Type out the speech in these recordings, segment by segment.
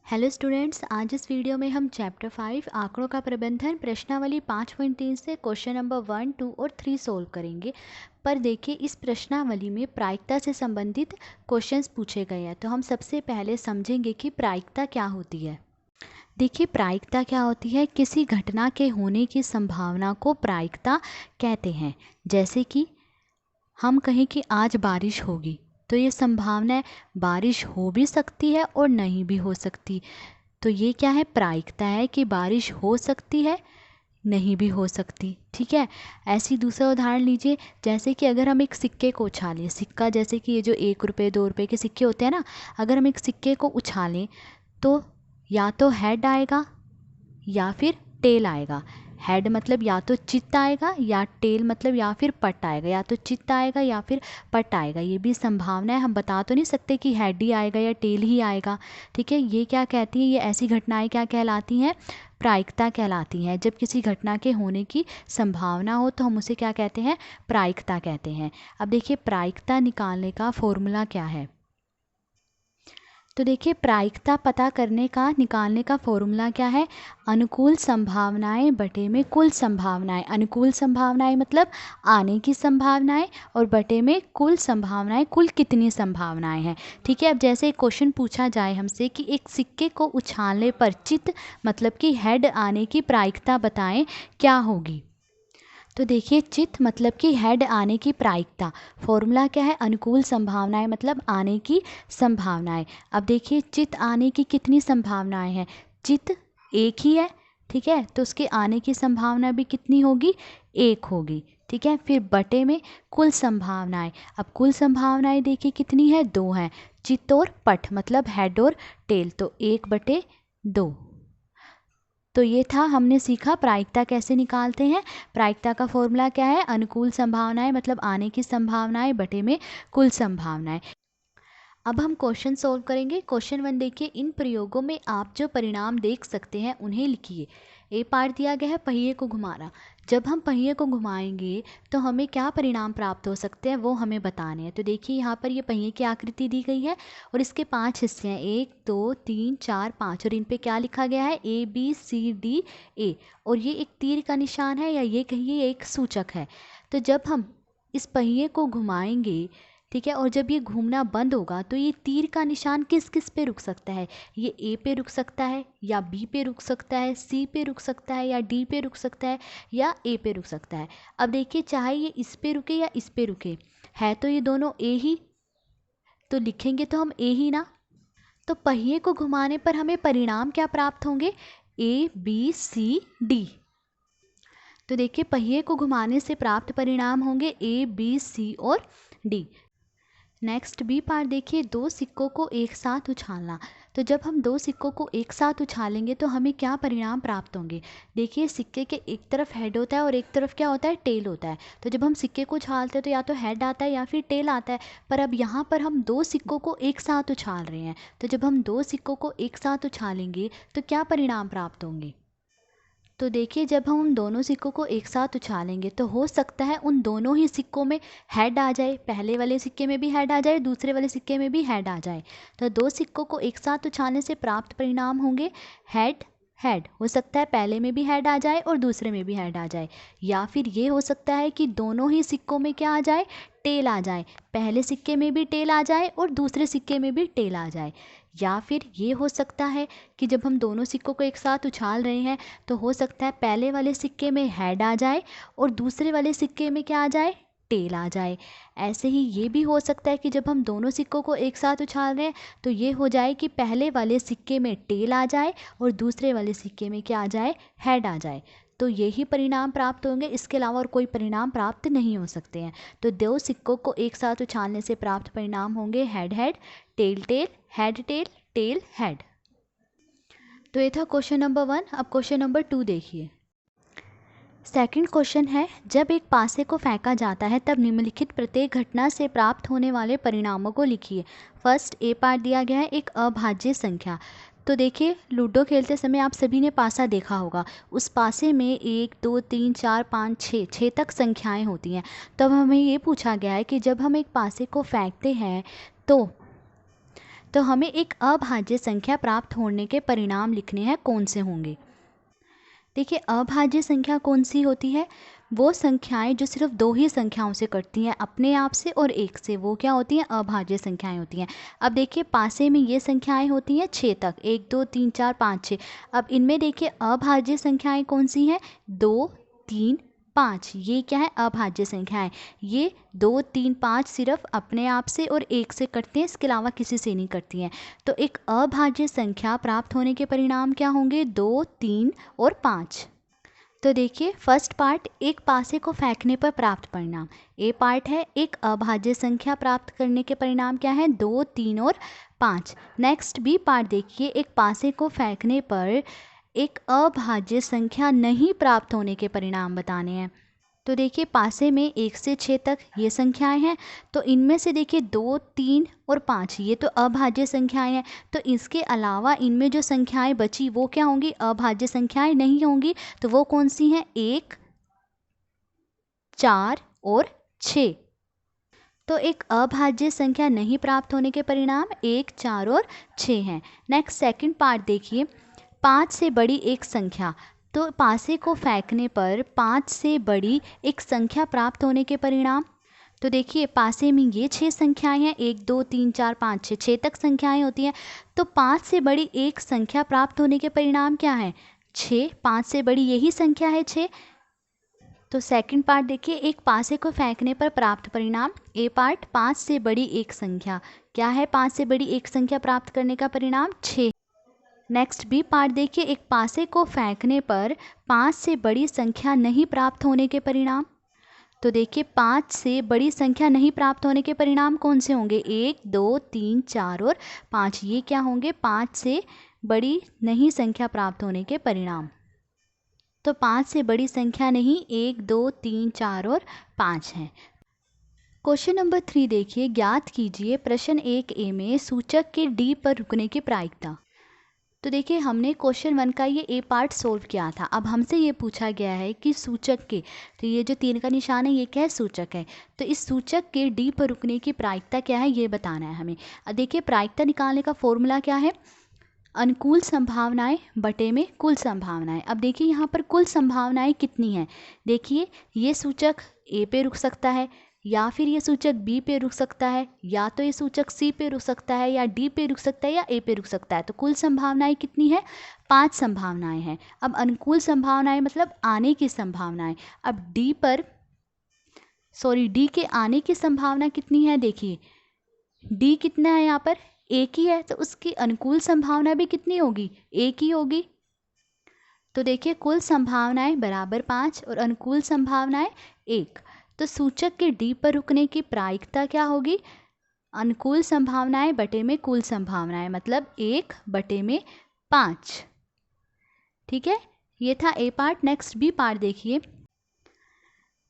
Hello students, आज इस video में हम चैप्टर 5 आंकड़ों का प्रबंधन प्रश्नावली 5.3 से क्वेश्चन नंबर 1, 2 और 3 सोल्व करेंगे। पर देखिए, इस प्रश्नावली में प्रायिकता से संबंधित क्वेश्चंस पूछे गए हैं। तो हम सबसे पहले समझेंगे कि प्रायिकता क्या होती है। देखिए, प्रायिकता क्या होती है। किसी घटना के होने की संभावना को प्रायिकता कहते हैं। जैसे कि हम कहें कि आज बारिश होगी, तो ये संभावना है बारिश हो भी सकती है और नहीं भी हो सकती। तो ये क्या है, प्रायिकता है कि बारिश हो सकती है, नहीं भी हो सकती। ठीक है। ऐसी दूसरा उदाहरण लीजिए, जैसे कि अगर हम एक सिक्के को उछालें, सिक्का जैसे कि ये जो 1 रुपये 2 रुपये के सिक्के होते हैं ना, अगर हम एक सिक्के को उछालें तो या तो हेड आएगा या फिर टेल आएगा। हेड मतलब या तो चित्त आएगा, या टेल मतलब या फिर पट आएगा। या तो चित्त आएगा या फिर पट आएगा, ये भी संभावना है। हम बता तो नहीं सकते कि हेड ही आएगा या टेल ही आएगा। ठीक है। ये क्या कहती हैं, ये ऐसी घटनाएं क्या कहलाती हैं, प्रायिकता कहलाती हैं। जब किसी घटना के होने की संभावना हो तो हम उसे क्या कहते हैं, प्रायिकता कहते हैं। अब देखिए, प्रायिकता निकालने का फॉर्मूला क्या है। तो देखिए, प्रायिकता पता करने का, निकालने का फॉर्मूला क्या है, अनुकूल संभावनाएं बटे में कुल संभावनाएं। अनुकूल संभावनाएं मतलब आने की संभावनाएं, और बटे में कुल संभावनाएं, कुल कितनी संभावनाएं हैं। ठीक है। अब जैसे एक क्वेश्चन पूछा जाए हमसे कि एक सिक्के को उछालने पर चित्त मतलब कि हेड आने की प्रायिकता बताएं, क्या होगी। तो देखिए, चित्त मतलब कि हेड आने की प्रायिकता, फॉर्मूला क्या है, अनुकूल संभावनाएं मतलब आने की संभावनाएं। अब देखिए, चित्त आने की कितनी संभावनाएं हैं, चित्त एक ही है। ठीक है। तो उसके आने की संभावना भी कितनी होगी, एक होगी। ठीक है। फिर बटे में कुल संभावनाएं। अब कुल संभावनाएं देखिए कितनी है, 2 हैं। चित्त और पट मतलब हेड और टेल, तो 1/2। तो ये था, हमने सीखा प्रायिकता कैसे निकालते हैं। प्रायिकता का फॉर्मूला क्या है, अनुकूल संभावनाएं मतलब आने की संभावनाएं बटे में कुल संभावनाएं। अब हम क्वेश्चन सोल्व करेंगे। क्वेश्चन 1 देखिए, इन प्रयोगों में आप जो परिणाम देख सकते हैं उन्हें लिखिए। ए पार्ट दिया गया है पहिए को घुमाना। जब हम पहिए को घुमाएंगे तो हमें क्या परिणाम प्राप्त हो सकते हैं वो हमें बताने हैं। तो देखिए, यहाँ पर ये पहिए की आकृति दी गई है और इसके 5 हिस्से हैं, 1 2 3 4 5, और इन पे क्या लिखा गया है, ABCDA। और ये एक तीर का निशान है, या ये कहिए एक सूचक है। तो जब हम इस पहिए को घुमाएंगे, ठीक है, और जब ये घूमना बंद होगा तो ये तीर का निशान किस किस पे रुक सकता है, ये ए पे रुक सकता है, या बी पे रुक सकता है, सी पे रुक सकता है, या डी पे रुक सकता है, या ए पे रुक सकता है। अब देखिए, चाहे ये इस पे रुके या इस पे रुके, है तो ये दोनों ए ही, तो लिखेंगे तो हम ए ही ना। तो पहिए को घुमाने पर हमें परिणाम क्या प्राप्त होंगे, ABCD। तो देखिए, पहिए को घुमाने से प्राप्त परिणाम होंगे ABC और D। नेक्स्ट बी पार्ट देखिए, 2 सिक्कों को एक साथ उछालना। तो जब हम 2 सिक्कों को एक साथ उछालेंगे तो हमें क्या परिणाम प्राप्त होंगे। देखिए, सिक्के के एक तरफ हेड होता है और एक तरफ क्या होता है, टेल होता है। तो जब हम सिक्के को उछालते हैं तो या तो हेड आता है या फिर टेल आता है। पर अब यहाँ पर हम 2 सिक्कों को एक साथ उछाल रहे हैं, तो जब हम 2 सिक्कों को एक साथ उछालेंगे तो क्या परिणाम प्राप्त होंगे। तो देखिए, जब हम उन दोनों सिक्कों को एक साथ उछालेंगे तो हो सकता है उन दोनों ही सिक्कों में हेड आ जाए, पहले वाले सिक्के में भी हेड आ जाए, दूसरे वाले सिक्के में भी हेड आ जाए। तो 2 सिक्कों को एक साथ उछालने से प्राप्त परिणाम होंगे हेड हेड। हो सकता है पहले में भी हेड आ जाए और दूसरे में भी हेड आ जाए, या फिर ये हो सकता है कि दोनों ही सिक्कों में क्या आ जाए, टेल आ जाए, पहले सिक्के में भी टेल आ जाए और दूसरे सिक्के में भी टेल आ जाए। या फिर ये हो सकता है कि जब हम दोनों सिक्कों को एक साथ उछाल रहे हैं तो हो सकता है पहले वाले सिक्के में हेड आ जाए और दूसरे वाले सिक्के में क्या आ जाए, टेल आ जाए। ऐसे ही ये भी हो सकता है कि जब हम दोनों सिक्कों को एक साथ उछाल रहे हैं तो ये हो जाए कि पहले वाले सिक्के में टेल आ जाए और दूसरे वाले सिक्के में क्या आ जाए, हेड आ जाए। तो यही परिणाम प्राप्त होंगे, इसके अलावा और कोई परिणाम प्राप्त नहीं हो सकते हैं। तो 2 सिक्कों को एक साथ उछालने से प्राप्त परिणाम होंगे head head, tail tail, head tail, tail head. तो ये था क्वेश्चन नंबर 1। अब क्वेश्चन नंबर 2 देखिए। सेकंड क्वेश्चन है, जब एक पासे को फेंका जाता है तब निम्नलिखित प्रत्येक घटना से प्राप्त होने वाले परिणामों को लिखिए। फर्स्ट ए पार्ट दिया गया है, एक अभाज्य संख्या। तो देखिए, लूडो खेलते समय आप सभी ने पासा देखा होगा। उस पासे में 1 2 3 4 5 6 तक संख्याएं होती हैं। तब हमें ये पूछा गया है कि जब हम एक पासे को फेंकते हैं तो तो हमें एक अभाज्य संख्या प्राप्त होने के परिणाम लिखने हैं, कौन से होंगे। देखिए अभाज्य संख्या कौन सी होती है, वो संख्याएं जो सिर्फ दो ही संख्याओं से कटती हैं, अपने आप से और एक से, वो क्या होती हैं, अभाज्य संख्याएं होती हैं। अब देखिए पासे में ये संख्याएं होती हैं 6 तक, 1 2 3 4 5 6। अब इनमें देखिए अभाज्य संख्याएं कौन सी हैं, 2 3 5, ये क्या है, अभाज्य संख्याएं। ये 2 3 5 सिर्फ अपने आप से और एक से कटते हैं, इसके अलावा किसी से नहीं कटती हैं। तो एक अभाज्य संख्या प्राप्त होने के परिणाम क्या होंगे, 2 3 और 5। तो देखिए फर्स्ट पार्ट, एक पासे को फेंकने पर प्राप्त परिणाम। ए पार्ट है एक अभाज्य संख्या प्राप्त करने के परिणाम क्या है, 2 3 और 5। नेक्स्ट बी पार्ट देखिए, एक पासे को फेंकने पर एक अभाज्य संख्या नहीं प्राप्त होने के परिणाम बताने हैं। तो देखिए पासे में 1 से 6 तक ये संख्याएं हैं, तो इनमें से देखिए 2 3 और 5 ये तो अभाज्य संख्याएं हैं। तो इसके अलावा इनमें जो संख्याएं बची वो क्या होंगी, अभाज्य संख्याएं नहीं होंगी। तो वो कौन सी हैं, 1 4 और 6। तो एक अभाज्य संख्या नहीं प्राप्त होने के परिणाम 1 4 और 6 हैं। नेक्स्ट सेकंड पार्ट देखिए, 5 से बड़ी एक संख्या। तो पासे को फेंकने पर 5 से बड़ी एक संख्या प्राप्त होने के परिणाम। तो देखिए पासे में ये 6 संख्याएं हैं, 1 2 3 4 5 6, 6 तक संख्याएं होती हैं। तो 5 से बड़ी एक संख्या प्राप्त होने के परिणाम क्या है, 6। 5 से बड़ी यही संख्या है 6। तो सेकंड पार्ट देखिए, एक पासे को फेंकने पर प्राप्त परिणाम। ए पार्ट 5 से बड़ी एक संख्या क्या है, 5 से बड़ी एक संख्या प्राप्त करने का परिणाम 6। नेक्स्ट बी पार्ट देखिए, एक पासे को फेंकने पर 5 से बड़ी संख्या नहीं प्राप्त होने के परिणाम। तो देखिए 5 से बड़ी संख्या नहीं प्राप्त होने के परिणाम कौन से होंगे, 1 2 3 4 और 5, ये क्या होंगे, 5 से बड़ी नहीं संख्या प्राप्त होने के परिणाम। तो 5 से बड़ी संख्या नहीं, 1 2 3 4 और 5 हैं। क्वेश्चन नंबर 3 देखिए, ज्ञात कीजिए प्रश्न 1 में सूचक के डी पर रुकने की प्रायिकता। तो देखिए हमने क्वेश्चन 1 का ये ए पार्ट सोल्व किया था। अब हमसे ये पूछा गया है कि सूचक के, तो ये जो 3 का निशान है ये क्या है, सूचक है। तो इस सूचक के डी पर रुकने की प्रायिकता क्या है, ये बताना है हमें। अब देखिए प्रायिकता निकालने का फॉर्मूला क्या है, अनुकूल संभावनाएं बटे में कुल संभावनाएं। अब देखिए यहाँ पर कुल संभावनाएं कितनी हैं, देखिए ये सूचक ए पे रुक सकता है, या फिर ये सूचक बी पे रुक सकता है, या तो ये सूचक सी पे रुक सकता है, या डी पे रुक सकता है, या ए पे रुक सकता है। तो कुल संभावनाएं कितनी है, 5 संभावनाएं हैं। अब अनुकूल संभावनाएं मतलब आने की संभावनाएं। अब डी के आने की संभावना कितनी है, देखिए डी कितना है यहाँ पर, एक ही है, तो उसकी अनुकूल संभावना भी कितनी होगी, एक ही होगी। तो देखिए कुल संभावनाएं बराबर 5 और अनुकूल संभावनाएं 1। तो सूचक के डी पर रुकने की प्रायिकता क्या होगी, अनुकूल संभावनाएं बटे में कुल संभावनाएं, मतलब 1 बटे में 5। ठीक है, ये था ए पार्ट। नेक्स्ट बी पार्ट देखिए,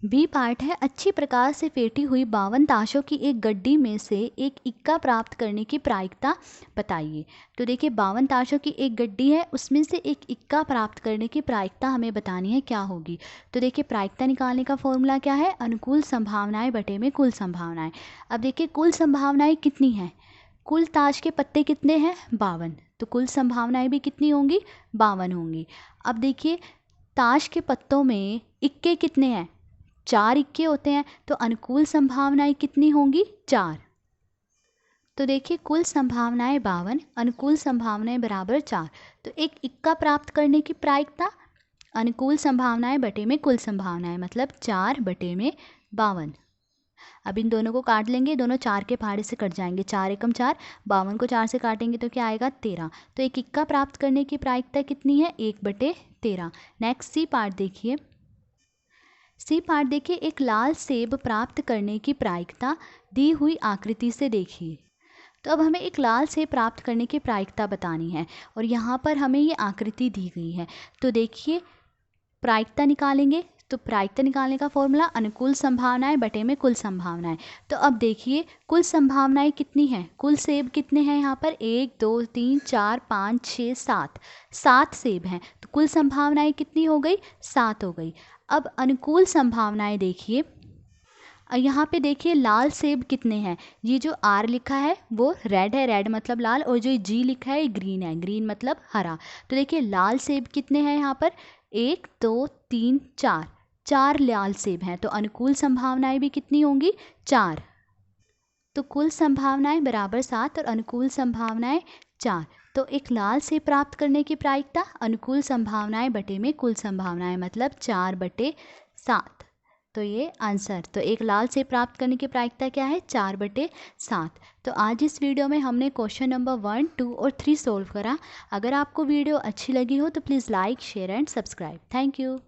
बी पार्ट है अच्छी प्रकार से फेंटी हुई 52 ताशों की एक गड्डी में से एक इक्का प्राप्त करने की प्रायिकता बताइए। तो देखिए 52 ताशों की एक गड्डी है, उसमें से एक इक्का प्राप्त करने की प्रायिकता हमें बतानी है, क्या होगी। तो देखिए प्रायिकता निकालने का फॉर्मूला क्या है, अनुकूल संभावनाएं बटे में कुल संभावनाएं। अब देखिए कुल संभावनाएं कितनी हैं, कुल ताश के पत्ते कितने हैं, 52, तो कुल संभावनाएं भी कितनी होंगी, 52 होंगी। अब देखिए ताश के पत्तों में इक्के कितने हैं, 4 इक्के होते हैं, तो अनुकूल संभावनाएं कितनी होंगी, 4। तो देखिए कुल संभावनाएं 52, अनुकूल संभावनाएं बराबर 4। तो एक इक्का प्राप्त करने की प्रायिकता, अनुकूल संभावनाएं बटे में कुल संभावनाएं, मतलब 4 बटे में 52। अब इन दोनों को काट लेंगे, दोनों 4 के पहाड़े से कट जाएंगे, 4 एकम 4, 52 को 4 से काटेंगे तो क्या आएगा, 13। तो एक इक्का प्राप्त करने की प्रायिकता कितनी है, 1 बटे 13। नेक्स्ट सी पार्ट देखिए, सी पार्ट देखिए, एक लाल सेब प्राप्त करने की प्रायिकता दी हुई आकृति से देखिए। तो अब हमें एक लाल सेब प्राप्त करने की प्रायिकता बतानी है, और यहाँ पर हमें ये आकृति दी गई है। तो देखिए प्रायिकता निकालेंगे, तो प्रायिकता निकालने का फॉर्मूला अनुकूल संभावनाएं बटे में कुल संभावनाएं। तो अब देखिए कुल संभावनाएं कितनी हैं, कुल सेब कितने हैं यहाँ पर, 1 2 3 4 5 6 7, 7 सेब हैं। तो कुल संभावनाएं कितनी हो गई, 7 हो गई। अब अनुकूल संभावनाएं देखिए, यहाँ पे देखिए लाल सेब कितने हैं। ये जो आर लिखा है वो रेड है, रेड मतलब लाल, और जो जी लिखा है ये ग्रीन है, ग्रीन मतलब हरा। तो देखिए लाल सेब कितने हैं यहाँ पर, 1 2 3 4, 4 लाल सेब हैं। तो अनुकूल संभावनाएं भी कितनी होंगी, 4। तो कुल संभावनाएं बराबर 7 और अनुकूल संभावनाएं 4। तो एक लाल सेब प्राप्त करने की प्रायिकता अनुकूल संभावनाएं बटे में कुल संभावनाएं, मतलब 4/7। तो ये आंसर, तो एक लाल सेब प्राप्त करने की प्रायिकता क्या है, 4/7। तो आज इस वीडियो में हमने क्वेश्चन नंबर 1, 2 और 3 सोल्व करा। अगर आपको वीडियो अच्छी लगी हो तो please like, share and subscribe. Thank you.